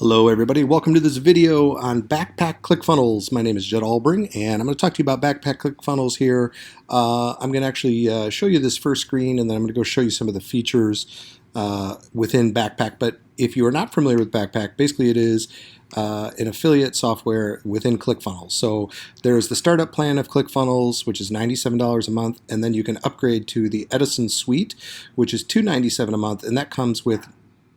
Hello everybody, welcome to this video on Backpack ClickFunnels. My name is Jed Albring and I'm going to talk to you about Backpack ClickFunnels here. I'm going to actually show you this first screen and then I'm going to go show you some of the features within Backpack. But if you are not familiar with Backpack, basically it is an affiliate software within ClickFunnels. So there's the startup plan of ClickFunnels, which is $97 a month, and then you can upgrade to the Edison Suite, which is $297 a month, and that comes with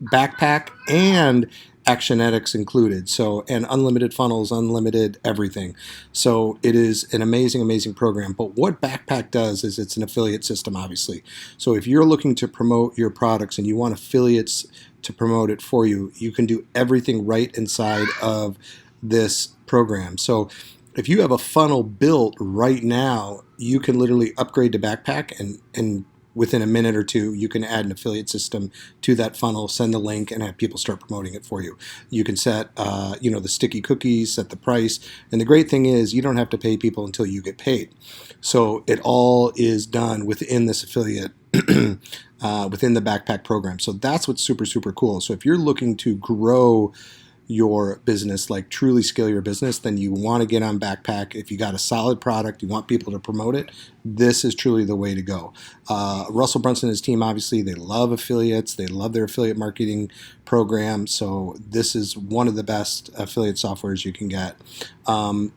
Backpack and Actionetics included, so, and unlimited funnels, unlimited everything. So it is an amazing program. But what Backpack does is it's an affiliate system, obviously. So if you're looking to promote your products and you want affiliates to promote it for you, you can do everything right inside of this program. So if you have a funnel built right now, you can literally upgrade to Backpack and within a minute or two, you can add an affiliate system to that funnel, send the link, and have people start promoting it for you. You can set, the sticky cookies, set the price, and the great thing is you don't have to pay people until you get paid. So it all is done within this affiliate, within the Backpack program. So that's what's super cool. So if you're looking to grow your business, like truly scale your business, then you want to get on Backpack. If you got a solid product, you want people to promote it, this is truly the way to go. Russell Brunson and his team, obviously, they love affiliates. They love their affiliate marketing program. So this is one of the best affiliate softwares you can get. Some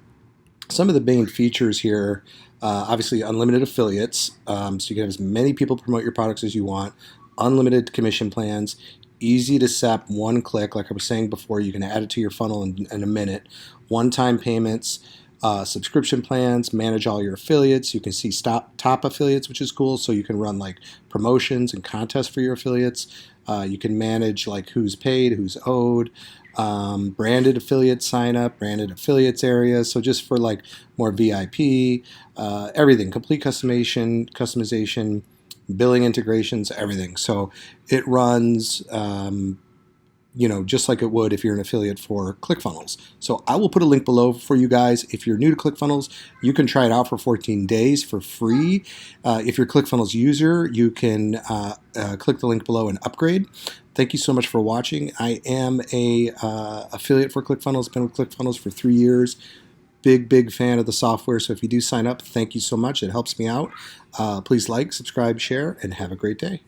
of the main features here, obviously unlimited affiliates, so you can have as many people promote your products as you want, unlimited commission plans, easy to set, one click, like I was saying before, you can add it to your funnel in a minute, one-time payments, subscription plans, manage all your affiliates. You can see top affiliates, which is cool, so you can run like promotions and contests for your affiliates. You can manage like who's paid, who's owed, branded affiliate sign up, branded affiliates area, so just for like more VIP, everything, complete customization, billing integrations, everything. So it runs, just like it would if you're an affiliate for ClickFunnels. So I will put a link below for you guys. If you're new to ClickFunnels, you can try it out for 14 days for free. If you're a ClickFunnels user, you can click the link below and upgrade. Thank you so much for watching. I am a affiliate for ClickFunnels, been with ClickFunnels for 3 years. Big fan of the software. So if you do sign up, thank you so much. It helps me out. Please like, subscribe, share, and have a great day.